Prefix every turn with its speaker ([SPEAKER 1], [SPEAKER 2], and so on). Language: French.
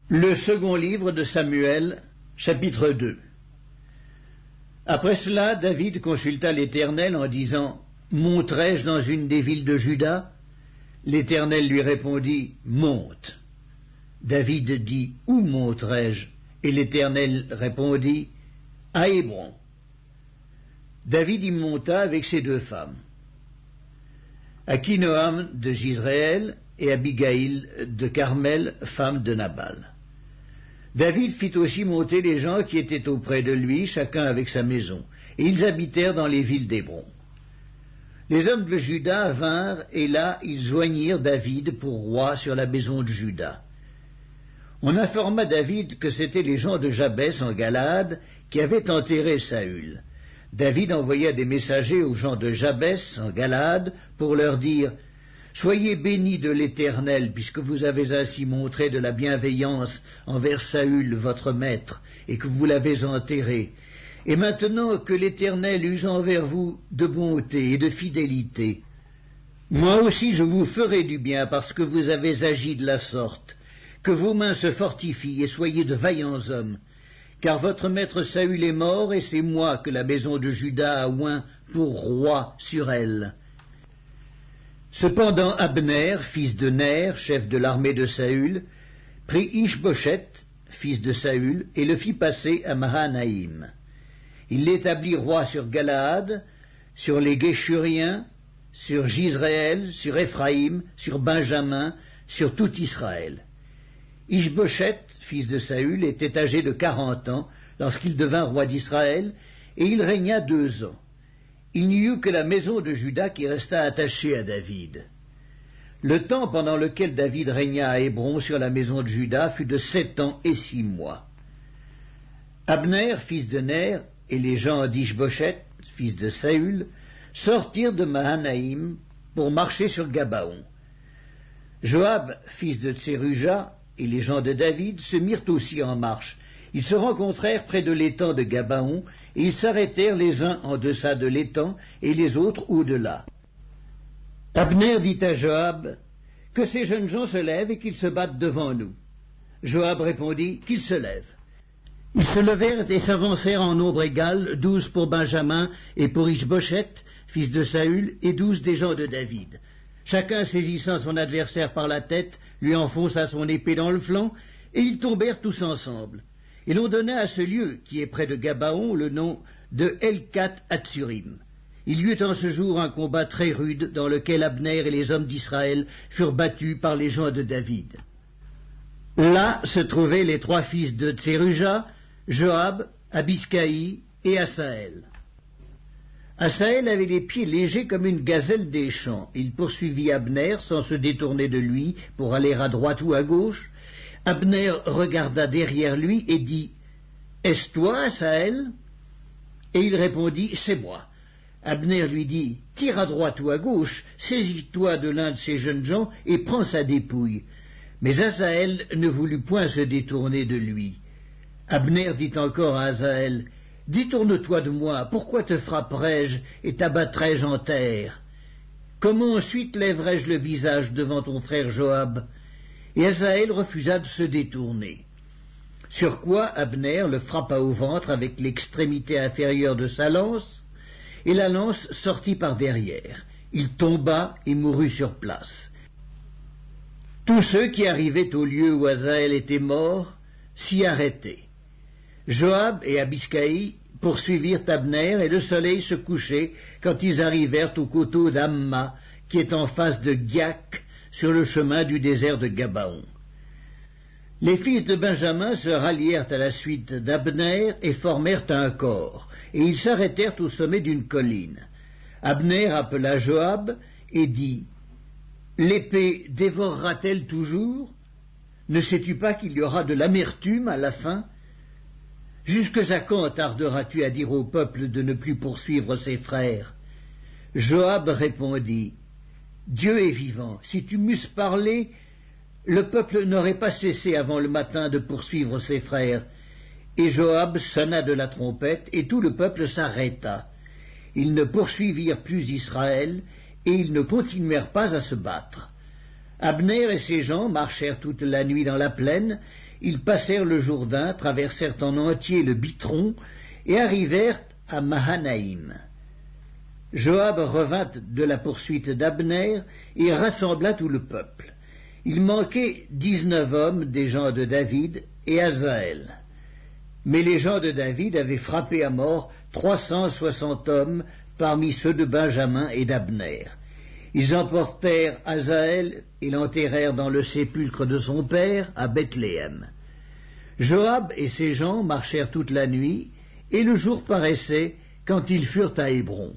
[SPEAKER 1] Le second livre de Samuel, chapitre 2. Après cela, David consulta l'Éternel en disant « Monterai-je dans une des villes de Juda ?» L'Éternel lui répondit « Monte ». David dit « Où monterai-je » Et l'Éternel répondit « À Hébron ». David y monta avec ses deux femmes, Akinoam de Jizréel et Abigaïl de Carmel, femme de Nabal. David fit aussi monter les gens qui étaient auprès de lui, chacun avec sa maison, et ils habitèrent dans les villes d'Hébron. Les hommes de Juda vinrent, et là ils joignirent David pour roi sur la maison de Juda. On informa David que c'étaient les gens de Jabès en Galaad qui avaient enterré Saül. David envoya des messagers aux gens de Jabès en Galaad pour leur dire « Soyez bénis de l'Éternel, puisque vous avez ainsi montré de la bienveillance envers Saül, votre maître, et que vous l'avez enterré. Et maintenant que l'Éternel use envers vous de bonté et de fidélité, moi aussi je vous ferai du bien parce que vous avez agi de la sorte. Que vos mains se fortifient et soyez de vaillants hommes. Car votre maître Saül est mort, et c'est moi que la maison de Juda a oint pour roi sur elle. » Cependant Abner, fils de Ner, chef de l'armée de Saül, prit Ish-Boshet, fils de Saül, et le fit passer à Mahanaïm. Il l'établit roi sur Galaad, sur les Géshuriens, sur Jizréel, sur Éphraïm, sur Benjamin, sur tout Israël. Ish-Boshet, fils de Saül, était âgé de 40 ans lorsqu'il devint roi d'Israël, et il régna 2 ans. Il n'y eut que la maison de Juda qui resta attachée à David. Le temps pendant lequel David régna à Hébron sur la maison de Juda fut de 7 ans et 6 mois. Abner, fils de Ner, et les gens d'Ish-Boshet, fils de Saül, sortirent de Mahanaïm pour marcher sur Gabaon. Joab, fils de Tseruja, et les gens de David se mirent aussi en marche. Ils se rencontrèrent près de l'étang de Gabaon, et ils s'arrêtèrent les uns en deçà de l'étang, et les autres au-delà. Abner dit à Joab, « Que ces jeunes gens se lèvent et qu'ils se battent devant nous. » Joab répondit, « Qu'ils se lèvent. » Ils se levèrent et s'avancèrent en nombre égal, 12 pour Benjamin et pour Ish-Boshet, fils de Saül, et 12 des gens de David. Chacun saisissant son adversaire par la tête, lui enfonça son épée dans le flanc, et ils tombèrent tous ensemble. Et l'on donna à ce lieu, qui est près de Gabaon, le nom de Helkat Hatsurim. Il y eut en ce jour un combat très rude, dans lequel Abner et les hommes d'Israël furent battus par les gens de David. Là se trouvaient les 3 fils de Tseruja, Joab, Abiskaï et Asaël. Asaël avait les pieds légers comme une gazelle des champs. Il poursuivit Abner sans se détourner de lui pour aller à droite ou à gauche. Abner regarda derrière lui et dit « Est-ce toi, Asaël ?» Et il répondit « C'est moi. » Abner lui dit « Tire à droite ou à gauche, saisis-toi de l'un de ces jeunes gens et prends sa dépouille. » Mais Asaël ne voulut point se détourner de lui. Abner dit encore à Asaël « Détourne-toi de moi, pourquoi te frapperais-je et t'abattrais-je en terre? Comment ensuite lèverais-je le visage devant ton frère Joab ?» Et Asaël refusa de se détourner. Sur quoi Abner le frappa au ventre avec l'extrémité inférieure de sa lance, et la lance sortit par derrière. Il tomba et mourut sur place. Tous ceux qui arrivaient au lieu où Asaël était mort s'y arrêtaient. Joab et Abiskaï poursuivirent Abner, et le soleil se couchait quand ils arrivèrent au coteau d'Amma, qui est en face de Giac, sur le chemin du désert de Gabaon. Les fils de Benjamin se rallièrent à la suite d'Abner et formèrent un corps, et ils s'arrêtèrent au sommet d'une colline. Abner appela Joab et dit « L'épée dévorera-t-elle toujours? Ne sais-tu pas qu'il y aura de l'amertume à la fin? Jusque à quand tarderas-tu à dire au peuple de ne plus poursuivre ses frères ?» Joab répondit « Dieu est vivant, si tu m'eusses parlé, le peuple n'aurait pas cessé avant le matin de poursuivre ses frères. » Et Joab sonna de la trompette, et tout le peuple s'arrêta. Ils ne poursuivirent plus Israël, et ils ne continuèrent pas à se battre. Abner et ses gens marchèrent toute la nuit dans la plaine, ils passèrent le Jourdain, traversèrent en entier le Bitron, et arrivèrent à Mahanaïm. Joab revint de la poursuite d'Abner et rassembla tout le peuple. Il manquait 19 hommes des gens de David et Asaël. Mais les gens de David avaient frappé à mort 360 hommes parmi ceux de Benjamin et d'Abner. Ils emportèrent Asaël et l'enterrèrent dans le sépulcre de son père à Bethléem. Joab et ses gens marchèrent toute la nuit, et le jour paraissait quand ils furent à Hébron.